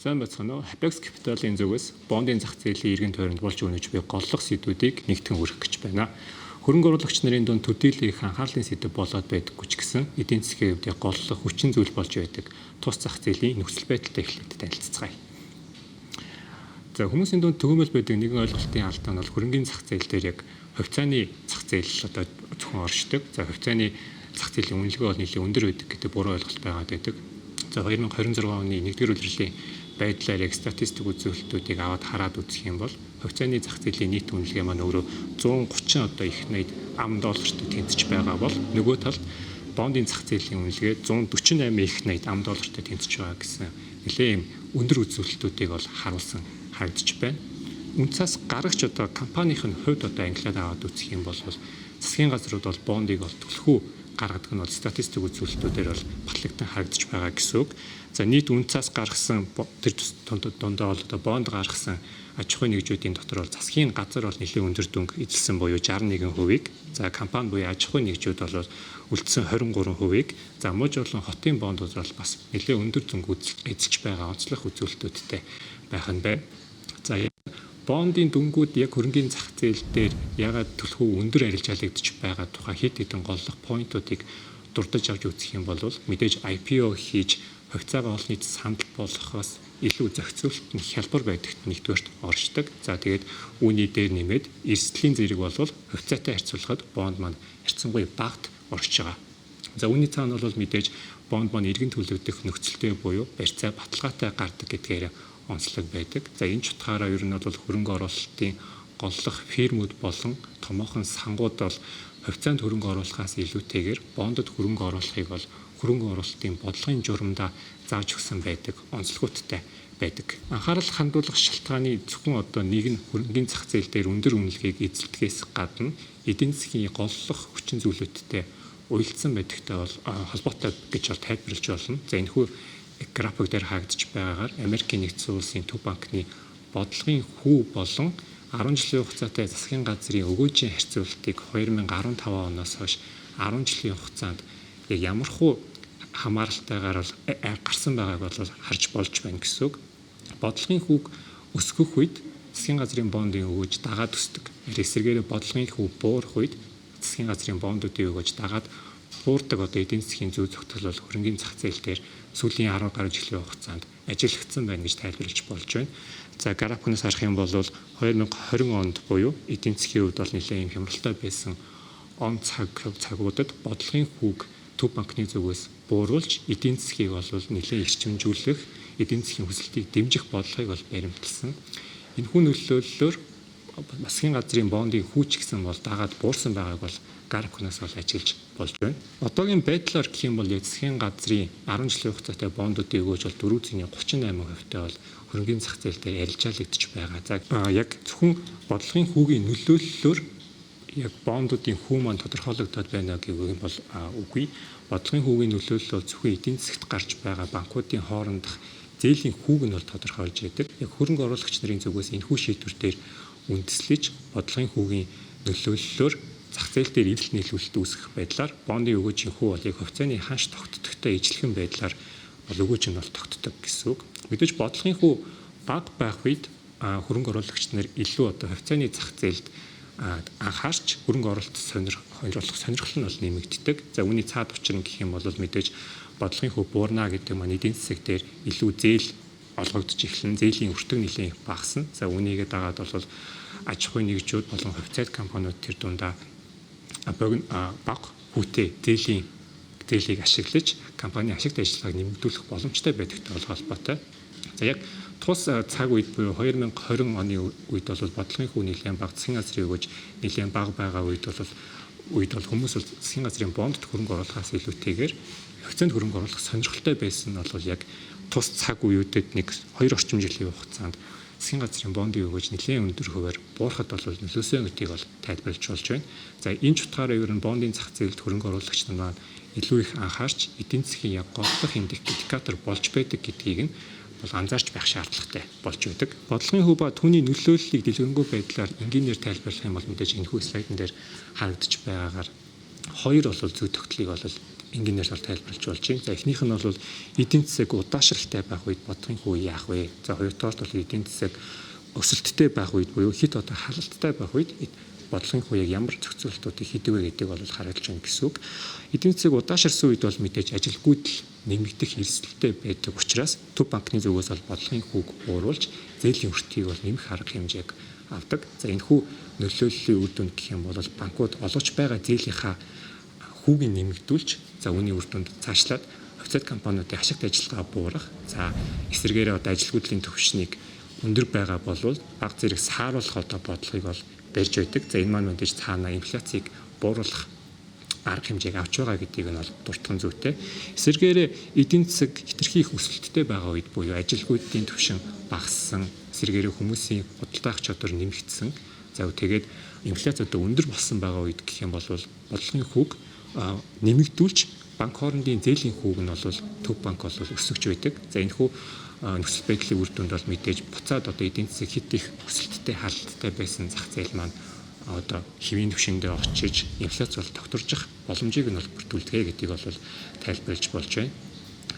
Сайн бацхан уу. Apex Capital-ийн зүгээс бондын зах зээлийн иргэн тойронд болж өнөж буй голлох сэдвүүдийг нэгтгэн хүргэх гэж байна. Хөрөнгө оруулагч нарын дунд төдийлөх анхаарлын сэдэв болоод байдаггүй ч гэсэн эдийн засгийн хувьд голлох хүчин зүйл болж байдаг тус зах зээлийн нөхцөл байдалтай эхлээд танилццгаая. За хүмүүсийн дунд төгөөмөл байдаг нэгэн ойлголтын алдаа нь бол хөрөнгөний зах зээл дээр яг хувьцааны зах зээл одоо зөвхөн оршдог. За хувьцааны зах зээлийн үнэлгээ бол нэлээд өндөр байдаг гэдэг буруу ойлголт байгаад байдаг. За 2026 оны 1-р улирлын байдлаар яг статистик үзүүлэлтүүдийг аваад хараад үзэх юм бол хувьцааны зах зээлийн нийт үнэлгээ маань өөрөө 130 одоо их найд ам доллартай тэнцэж байгаа бол нөгөө талд бондын зах зээлийн үнэлгээ 148 их найд ам доллартай тэнцэж байгаа гэсэн нэлээд юм өндөр үзүүлэлтүүдийг бол харуулсан харагдаж байна. Үнцээс гарагч одоо компанийн хувьд одоо англиад аваад үзэх юм бол засгийн газрууд бол бондыг бол түлхүү гаргадаг нь бол статистик үзүүлэлтүүдээр бол батлагдсан харагдаж байгаа гэсэн үг. За нийт үнцээс гаргасан тэр дундаа бол одоо бонд гаргасан аж ахуйн нэгжүүдийн дотор бол засгийн газар бол нэлээд өндөр дүнг эзэлсэн буюу 61%-ийг, за компани буюу аж ахуйн нэгжүүд бол үлдсэн 23%-ийг, за мууж болон хотын бондууд бол бас нэлээд өндөр дүнг эзэлж байгаа онцлог үзүүлэлтүүдтэй байх нь байна. За бондын дүнгууд яг хөрөнгөний зах зээл дээр ягаад түлхүү өндөр арилж халагдчих байгаа тухай хэд хэдэн голлох поинтуудыг дурдж авч үзэх юм бол мэдээж IPO хийж хувьцаагаа олон нийтэд санал болгохоос илүү зохицуулт нь хялбар байдагт нэгдүгээрт оршдог. За тэгээд үүний дээр нэмээд эрсдлийн зэрэг бол хувьцаатай харьцуулахад бонд маань харьцангуй багт оршиж байгаа. За үүний цаана бол мэдээж бонд маань иргэн төлөвлөх нөхцөлтэй буюу барьцаа баталгаатай гардаг гэдгээр онцлог байдаг. За энэ ч утгаараа ер нь бол хөрөнгө оруулалтын голлох фирмүүд болон томоохон сангууд бол хувьцаанд хөрөнгө оруулахаас илүүтэйгээр бондод хөрөнгө оруулахыг бол хөрөнгө оруулалтын бодлогын журамдаа зааж өгсөн байдаг онцлогуудтай байдаг. Анхаарал хандуулах шалтгааны зөвхөн одоо нэг нь хөрөнгөний зах зээл дээр өндөр үнэлгээг эзэлдгээс гадна эдийн засгийн голлох хүчин зүйлүүдтэй уялдсан байдагтай бол холбоотой гэж бол тайлбарлаж болно. За энэхүү график дээр хаагдж байгаагаар Америкийн нэгдсэн улсын төв банкны бодлогын хүү болон 10 жилийн хугацаатай засгийн газрын өгөөжийн харьцуултыг 2015 оноос хойш 10 жилийн хугацаанд яг ямархуу хамааралтайгаар бол гарсан байгааг бол харж болж байна гэсэн үг. Бодлогын хүүг өсгөх үед засгийн газрын бондын өгөөж дагаад өсдөг. Эсвэргээр бодлогын хүү буурах үед засгийн газрын бондуудын өгөөж дагаад буурдаг одоо эдийн засгийн зүй зохицол бол хөрөнгөний зах зээл дээр сүүлийн 10 гаруй жилийн хугацаанд ажиллагдсан байна гэж тайлбарлаж болж байна. За графикнаас харах юм бол 2020 онд буюу эдийн засгийн хувьд бол нэлээд юм хямралтай байсан он цагуудад бодлогын хүүг төв банкны зүгээс бууруулж эдийн засгийг бол нэлээд эрчимжүүлэх, эдийн засгийн хүсэлтийг дэмжих бодлогыг бол баримталсан. Энэхүү нөлөөллөөр засгийн газрын бондын хүүч гэсэн бол дагаад буурсан байгааг бол графикнаас бол ажиллаж болж байна. Одоогийн байдлаар гэх юм бол засгийн газрын 10 жилийн хугацаатай бондуудын өгөөж бол 4.38%-тай бол хөрөнгөний зах зээл дээр арилжаалагдж байгаа. За яг зөвхөн бодлогын хүүгийн нөлөөллөөр яг бондуудын хүү маань тодорхойлогдоод байна гэвэл бол үгүй. Бодлогын хүүгийн нөлөөлөл бол зөвхөн эдийн засагт гарч байгаа банкуудын хоорондох зээлийн хүүг нь бол тодорхойлж байдаг. Яг хөрөнгө оруулагч нарын зүгээс энэхүү шийдвэр дээр үндэслэж бодлогын хүүгийн нөлөөллөөр зах зээл дээр эрэлт нийлүүлэлт үүсгэх байдлаар бондын өгөөжийн хүү бол яг хувьцааны ханш тогтдогтой ижлэхэн байдлаар бол өгөөж нь бол тогтдог гэсэн үг. Мэдээж бодлогын хүү бага байх үед хөрөнгө оруулагч нар илүү одоо хувьцааны зах зээлд анхаарч хөрөнгө оруулалт сонирхох сонирхол нь бол нэмэгддэг. За үүний цаад учир нь гэх юм бол мэдээж бодлогын хүү буурна гэдэг маань эдийн засаг дээр илүү зээл олгогдож эхлэн зээлийн өртөг нэлээд багасна. За үүнийгээ дагаад бол аж ахуйн нэгжүүд болон хувьцаат компаниуд тэр дундаа бага хүүтэй зээлийг ашиглаж компани ашигт ажиллагааг нэмэгдүүлэх боломжтой байдагтай холбоотой. За яг тус цаг үед буюу 2020 оны үед бол бодлогын хүү нэлээд бага, засгийн газрын өгөөж нэлээд бага байгаа үед бол хүмүүс бол засгийн газрын бондд хөрөнгө оруулахаас илүүтэйгээр хувьцаанд хөрөнгө оруулах сонирхолтой байсан нь бол яг тус цаг үеүүдэд 2 орчим жилийн хугацаанд засгийн газрын бондын өгөөж нэлээд өндөр хувиар буурахад бол нөлөөсөн гэдгийг бол тайлбарлаж болж байна. За энэ ч утгаараа ер нь бондын зах зээлд хөрөнгө оруулагч нар маань илүү их анхаарч эдийн засгийн яг голлох индикатор болж байдаг гэдгийг нь бол анзаарч байх шаардлагатай болж байдаг. Бодлогын хүү ба түүний нөлөөллийг дэлгэрэнгүй байдлаар энгийнээр тайлбарлах юм бол мэдээж энэхүү слайдн дээр харагдаж байгаагаар хоёр зүй тогтолыг бол энгийнээр бол тайлбарлаж болж байна. За эхнийх нь бол эдийн засаг удаашралтай байх үед бодлогын хүү яах вэ? За хоёрдугаарт бол эдийн засаг өсөлттэй байх үед буюу хэд одоо халалттай байх үед бодлогын хүү яг ямар зохицуултуудыг хийдэг вэ гэдэг бол харагдаж байна гэсэн үг. Эдийн засаг удаашрсан үед бол мэдээж ажилгүйд л нэмэгдэх эрсдэлтэй байдаг учраас төв банкны зүгээс бол бодлогын хүүг бууруулж зээлийн өртгийг бол нэмэх арга хэмжээг авдаг. За энэ хүү нөлөөллийн үр дүнд гэх юм бол банкуд олгож байгаа зээлийнхаа хүүгийн нэмэгдүүлж за үүний үр дүнд цаашлаад официал компаниудын ашигт ажиллагаа буурах. За эсвэргээрээ одоо ажилгүйдлийн түвшнийг өндөр байгаа болвол бага зэрэг сааруулах одоо бодлогыг бол барьж байдаг. За энэ маань мэдээж цаана инфляцийг бууруулах арга хэмжээг авч байгаа гэдгийг нь бол дуртхан зүйтэй. Эсвэргээрээ эдийн засаг хэтэрхий их өсөлттэй байгаа үед буюу ажилгүйдийн түвшин багассан, эсвэргээрээ хүмүүсийн худалдаах чадвар нэмэгдсэн. За тэгээд инфляц одоо өндөр болсон байгаа үед гэх юм бол бодлогын хүүг нэмэгдүүлж банк хоорондын зээлийн хүүг нь бол төв банк бол өсөж байдаг. За энэ хүү нөхцөл байдлын үр дүнд бол мэдээж буцаад одоо эдийн засаг хит их өсөлттэй халдтай байсан зах зээл маань одоо хэвийн түвшиндээ очиж инфляц бол тогтворжих боломжийг нь бол бүрдүүлдэг гэдгийг бол тайлбарлаж болж байна.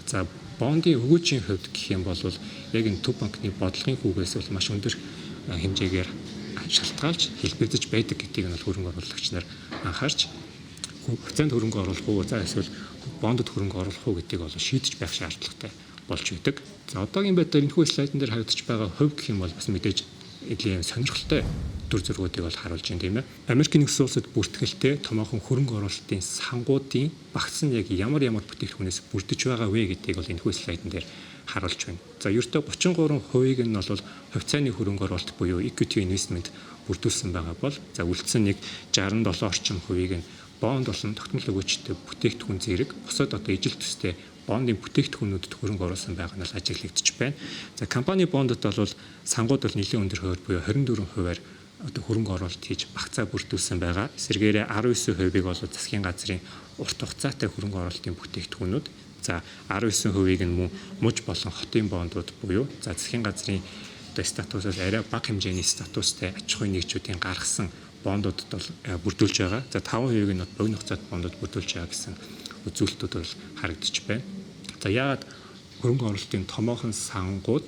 За бондын өгөөжийн хувьд гэх юм бол яг энэ төв банкны бодлогын хүүгээс бол маш өндөр хэмжээгээр шалтгаалж хэлбэгдэж байдаг гэдгийг нь хөрөнгө оруулагч нар анхаарч процент хөрөнгө оруулах уу за эсвэл бондод хөрөнгө оруулах уу гэдгийг бол шийдэж байх шаардлагатай болж байдаг. За одоогийн байдлаар энэхүү слайдн дээр харагдаж байгаа хувь гэх юм бол бас мэдээж эдгээр сонирхолтой дүр зургуудыг бол харуулж байна тийм ээ. Америкийн нэгдсэн улсад бүртгэлтэй томоохон хөрөнгө оруулалтын сангуудын багц нь яг ямар бүтээгдэхүүнээс бүрдэж байгаа вэ гэдгийг бол энэхүү слайдн дээр харуулж байна. За ердөө 33%-ийг нь бол хувьцааны хөрөнгө оруулалт буюу equity investment бүрдүүлсэн байгаа бол за үлдсэн нэг 67 орчим хувийг нь бонд болон тогтмол өгөөчтэй бүтээгдэхүүн зэрэг бусад одоо ижил төстэй бондын бүтээгдэхүүнүүдэд хөрөнгө оруулсан байгаа нь ажиглагдчих байна. За компани бондод бол сангууд бол нэлээд өндөр хувиар буюу 24%-аар одоо хөрөнгө оруулалт хийж багцаа бүрдүүлсэн байгаа. Эсвэргээрээ 19%-ийг бол засгийн газрын урт хугацаатай хөрөнгө оруулалтын бүтээгдэхүүнүүд, за 19%-ийг нь муж болон хотын бондууд буюу за засгийн газрын одоо статусаас арай бага хэмжээний статустай аж ахуйн нэгжүүдийн гаргасан бондуудад бол бүрдүүлж байгаа. За 5%-ийг нь богино хугацаат бондод бүрдүүлж байгаа гэсэн үзүүлэлтүүд бол харагдаж байна. За яагаад хөрөнгө оруулалтын томоохон сангууд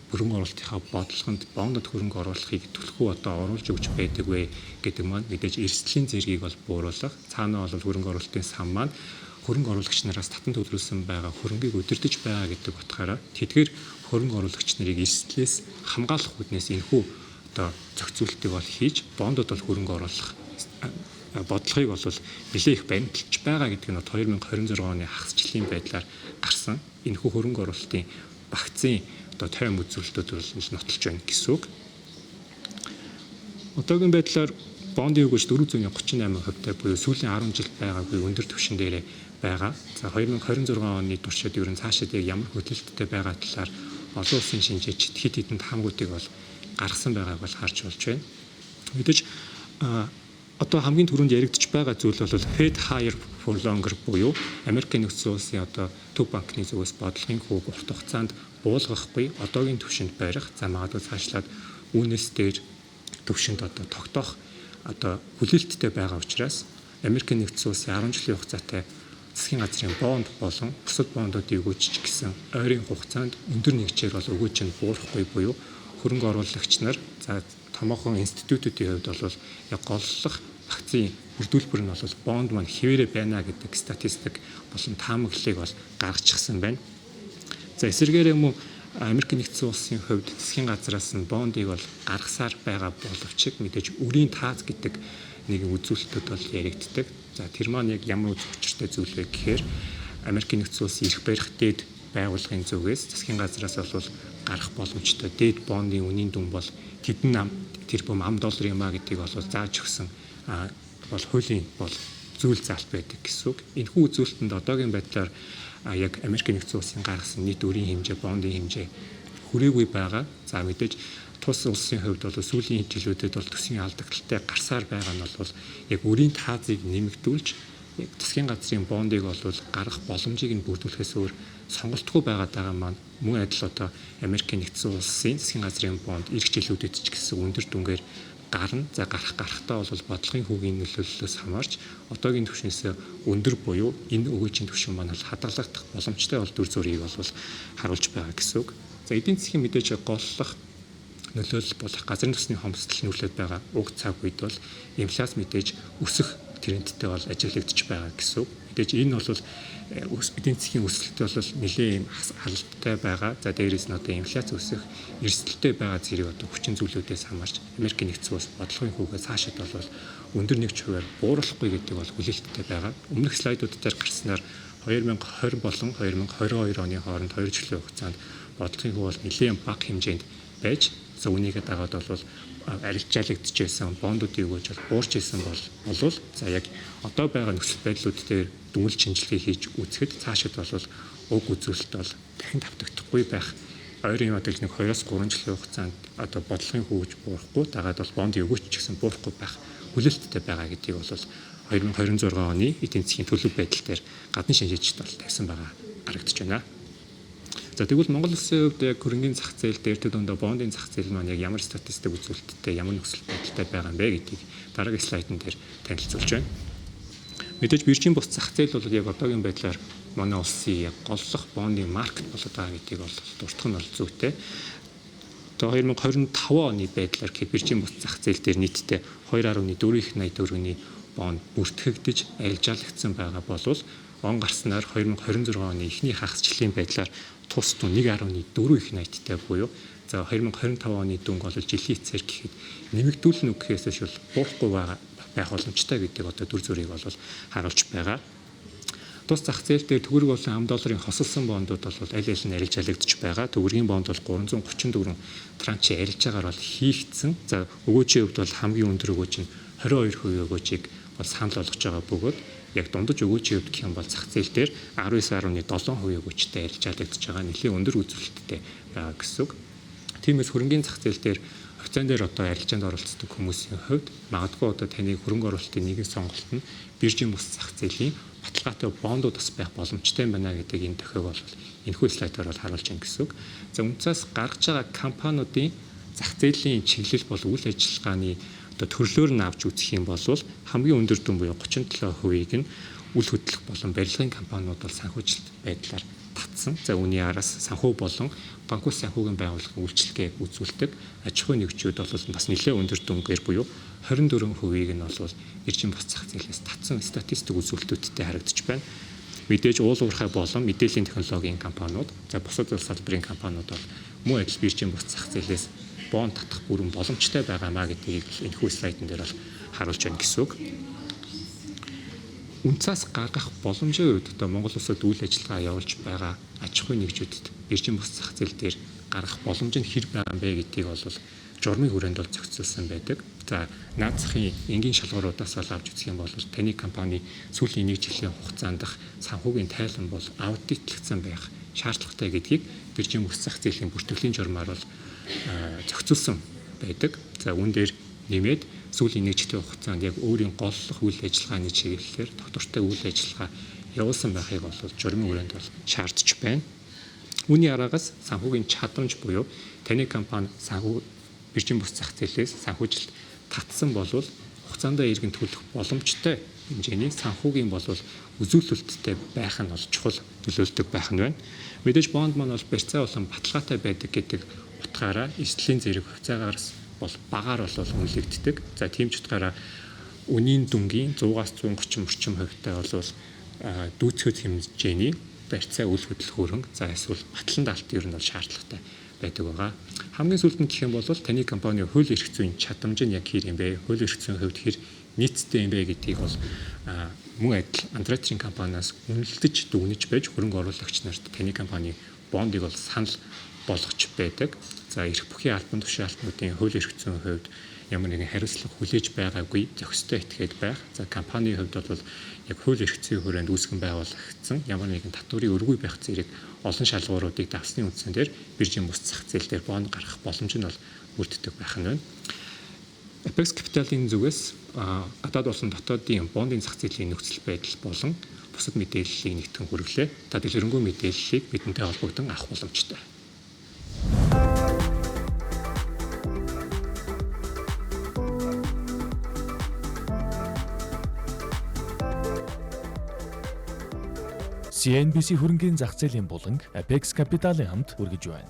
хөрөнгө оруулалтынхаа бодлогонд бондод хөрөнгө оруулахыг төлхөө одоо оруулж өгч байдаг вэ гэдэг маань мэдээж эрсдлийн зэргийг бол бууруулах. Цаана бол хөрөнгө оруулалтын сан маань хөрөнгө оруулагч нараас татан төлөвлөсөн байгаа хөрөнгийг удирдах байгаа гэдэг утгаараа тэдгээр хөрөнгө оруулагч нарыг эрсдлээс хамгаалах үүднээс энэхүү одоо зохицуултыг бол хийж бондод бол хөрөнгө оруулах бодлогыг бол нэлээд их баримталж байгаа гэдэг нь 2026 оны хагасчлалын байдлаар гарсан энэхүү хөрөнгө оруулалтын багцын одоо тайм үзүүлэлтүүд бол нотолж байна гэсэн үг. Одоогийн байдлаар бондын өгөөж 438%-тай буюу сүүлийн 10 жилд байгаагүй өндөр түвшин дээр байгаа. За 2026 оны туршид ер нь цаашид ямар хөдөлгөөнтэй байгаа талаар олон улсын шинжээчид хэд хэдэн таамгуудыг бол гаргасан байгааг бол харж болж байна. Мэдээж одоо хамгийн түрүүнд яригдчих байгаа зүйл бол Fed higher for longer буюу Америкийн нэгдсэн улсын одоо төв банкны зүгээс бодлогын хүүг урт хугацаанд буулгахгүй одоогийн түвшинд барих за магадгүй цаашлаад үүнээс дээр түвшинд одоо тогтоох одоо хүлээлттэй байгаа учраас Америкийн нэгдсэн улсын 10 жилийн хугацаатай засгийн газрын бонд болон бусад бондуудыг өгөөж гэсэн ойрын хугацаанд өндөр нэгжээр бол өгөөж нь буурахгүй буюу хөрөнгө оруулагч нар за томоохон институтуудын хувьд бол яг голлох багцын бүрдүүлбэр нь бол бонд маань хэвээрээ байна гэдэг статистик болон таамаглалыг бол гаргачихсан байна. За эсвэргээрээ мөн Америкийн нэгдсэн улсын хувьд засгийн газраас нь бондыг бол гаргасаар байгаа боловч мэдээж үрийн таац гэдэг нэгэн үзүүлэлтүүд бол яригддаг. За тэр маань яг ямар учиртай зүйл вэ гэхээр Америкийн нэгдсэн улсын эрх барих дээд байгууллагын зүгээс засгийн газраас бол гарах боломжтой дээд бондын үнийн дүн бол хэдэн тэрбум $10 юм а гэдгийг бол зааж өгсөн бол хуулийн бол зүйл заалт байдаг гэсэн үг. Энэхүү үзүүлэлтэнд одоогийн байдлаар яг Америкийн нэгдсэн улсын гаргасан нийт өрийн хэмжээ, бондын хэмжээ хүрээгүй байгаа. За мэдээж тус улсын хувьд бол сүүлийн жилүүдэд бол төсвийн алдагдaltaй гарсаар байгаа нь бол яг өрийн таазыг нэмэгдүүлж яг засгийн газрын бондыг бол гаргах боломжийг нь бүрдүүлэхээс өөр сонголтгүй байгаа маань мөн адил одоо Америкийн нэгдсэн улсын засгийн газрын бонд эх жилүүдэд ч гэсэн өндөр дүнгээр гарна. За гарахтаа бол бодлогын хүүгийн нөлөөллөөс хамаарч одоогийн түвшнээс өндөр буюу энэ өгөөжийн түвшин маань хадгалагдах боломжтой бол дүр зургийг бол харуулж байгаа гэсэн үг. За эдийн засгийн мэдээж голлох нөлөөлөл бол газрын тосны хомсдол нөлөөд байгаа уг цаг үед бол инфляц мэдээж өсөх трендтэй бол ажиглагдчих байгаа гэсэн үг. Мэдээж энэ бол эдийн засгийн өсөлтөд бол нэлээд халдтай байгаа. За дээрээс нь одоо инфляц өсөх эрсдэлтэй байгаа зэрэг одоо хүчин зүйлүүдээс хамаарч Америкийн нэгдсэн улс бодлогын хүүгээ цаашид бол өндөр нэгж хувиар бууруулахгүй гэдэг бол хүлээлттэй байгаа. Өмнөх слайдууд дээр гарснаар 2020 болон 2022 оны хооронд 2 жилийн хугацаанд бодлогын хүү бол нэлээд бага хэмжээнд байж за үнийгээ дагаад бол арилжаалагдчихсэн бондуудын өгөөж буурч исэн болвол за яг одоо байгаа нөхцөл байдлууд дээр дүнэлт шинжилгээ хийж үзэхэд цаашид бол уг үзүүлэлт бол дахин давтагдахгүй байх. Ойрын модель нэг 2-3 жилийн хугацаанд одоо бодлогын хөвж буурахгүй дагаад бол бондын өгөөч ч гэсэн буурахгүй байх хүлээлттэй байгаа гэдгийг бол 2026 оны эдийн засгийн төлөв байдал дээр гадны шинжилгээчд бол тавьсан байгаа харагдаж байна. За тэгвэл Монгол Улсын хувьд яг хөрөнгөний зах зээл дээр төдөөндөө бондын зах зээл маань яг ямар статистик үзүүлэлттэй ямар нөхцөл байдалтай байгаа юм бэ гэдгийг дараагийн слайдн дээр танилцуулж байна. Мэдээж биржийн бус зах зээл бол яг одоогийн байдлаар манай улсын яг голлох бондын маркет болоод байгаа гэдгийг бол дуртах нь бол зүйтэй. Одоо 2025 оны байдлаар биржийн бус зах зээл дээр нийтдээ 2.4 төгрөгийн бонд бүртгэгдэж арилжаалагдсан байгаа болвол он гарснаар 2026 оны эхний хагасчлалын байдлаар тус тун 1.4 их найттай буюу за 2025 оны дүнг бол жилийн эцээр гэхэд нэмэгдүүлнэ үг гэхээс буурахгүй байх боломжтой гэдэг одоо дүр зургийг бол харуулж байгаа. Тус зах зээл дээр төгрөг болон ам долларын хосолсон бондууд бол аль аль нь арилжаалагдж байгаа. Төгрөгийн бонд бол 334 транчи арилжаагаар бол хийгдсэн. За өгөөжийн хувьд бол хамгийн өндөр өгөөж нь 22% өгөөжийг бол санал болгож байгаа бөгөөд яг дундаж өгөөжийн хувьд гэх юм бол зах зээл дээр 19.7% өгөөжтэй арилжаалагдж байгаа нэлээд өндөр үзүүлэлттэй байгаа гэсэн үг. Тиймээс хөрөнгөний зах зээл дээр акцент дээр одоо арилжаанд оролцдог хүмүүсийн хувьд магадгүй одоо таны хөрөнгө оруулалтын нэгэн сонголт нь биржийн бус зах зээлийн баталгаатай бондууд бас байх боломжтой юм байна гэдэг энэ тохиог бол энэхүү слайдаар бол харуулж байна гэсэн үг. За үнцээс гаргаж байгаа компаниудын зах зээлийн чиглэл бол үйл ажиллагааны одоо төрлөөр нь авч үзэх юм бол хамгийн өндөр дүн буюу 37%-ийг нь үл хөдлөх болон барилгын компаниуд бол санхүүжилт байдлаар татсан. За үүний араас санхүү болон банкуй санхүүгийн байгууллагын үйлчилгээ үзүүлдэг аж ахуйн нэгжүүд бол бас нэлээд өндөр дүнгээр буюу 24%-ийг нь бол биржийн бус зах зээлээс татсан статистик үзүүлэлтүүдтэй харагдаж байна. Мэдээж уул уурхай болон мэдээллийн технологийн компаниуд, за бусад улс салбарын компаниуд бол мөн адил биржийн бус зах зээлээс бонд татах бүрэн боломжтой байгаамаа гэдгийг энэхүү слайдн дээр бол харуулж байна гэсэн үг. Үнцээс гаргах боломжийн үед одоо Монгол улсад үйл ажиллагаа явуулж байгаа аж ахуйн нэгжүүдэд биржийн бус зах зээл дээр гаргах боломж нь хэр байгаа юм бэ гэдгийг бол журмын хүрээнд бол зохицуулсан байдаг. За наад захын энгийн шалгууруудаас бол авч үзэх юм бол таны компани сүүлийн 1 жилийн хугацаанд санхүүгийн тайлан бол аудитлагдсан байх шаардлагатай гэдгийг биржийн бус зах зээлийн бүртгэлийн журмаар бол зохицуулсан байдаг. За үүн дээр нэмээд сүүлийн 1 жилийн хугацаанд яг өөрийн голлох үйл ажиллагааны чиглэлээр доктортой үйл ажиллагаа явуулсан байхыг бол журмын хүрээнд бол шаардж байна. Үүний араагаас санхүүгийн чадамж буюу таны компани санхүү биржийн бус зах зээлээс санхүүжилт татсан болвол хугацаанд иргэн төлөх боломжтой хэмжээний санхүүгийн болвол үзүүлэлттэй байх нь бол чухал төлөвлөлдөг байх нь байна. Мэдээж бонд маань бол барьцаа болон баталгаатай байдаг гэдэг утгаараа эслийн зэрэг хугацаагаас бол багаар бол үнэлэгддэг. За тийм ч утгаараа үнийн дүнгийн 100-аас 130 орчим хувьтай бол дүүцэхэд хэмжээний барьцаа үл хөдлөх хөрөнгө за эсвэл батлан даалт ер нь бол шаардлагатай байдаг байгаа. Хамгийн сүүлд нь гэх юм бол таны компани хууль эрх зүйн чадамж нь яг хэр юм бэ? Хууль эрх зүйн хувьд хэр нийцтэй юм бэ гэдгийг бол мөн адил андеррайтинг компаниас үнэлдэж дүгнэж байж хөрөнгө оруулагч нарт таны компани бондыг бол санал болгож байдаг. За эрх бүхий албан тушаалтнуудын хууль эрх зүйн хувьд ямар нэгэн хариуцлага хүлээж байгаагүй зохистой этгээд байх. За компанийн хувьд бол яг хууль эрх зүйн хүрээнд үүсгэн байгуулагдсан ямар нэгэн татврын өргүй байх зэрэг олон шалгууруудыг давсны үндсэн дээр биржийн бус зах зээл дээр бонд гаргах боломж нь бол бүрддэг байх нь байна. Apex Capital-ийн зүгээс гадаад болон дотоодын бондын зах зээлийн нөхцөл байдал болон бусад мэдээллийг нэгтгэн хүргэлээ. Та дэлгэрэнгүй мэдээллийг бидэнтэй холбогдсон авах боломжтой. CNBC хөрөнгийн зах зээлийн буланг Apex Capital-ын хамт хүргэж байна.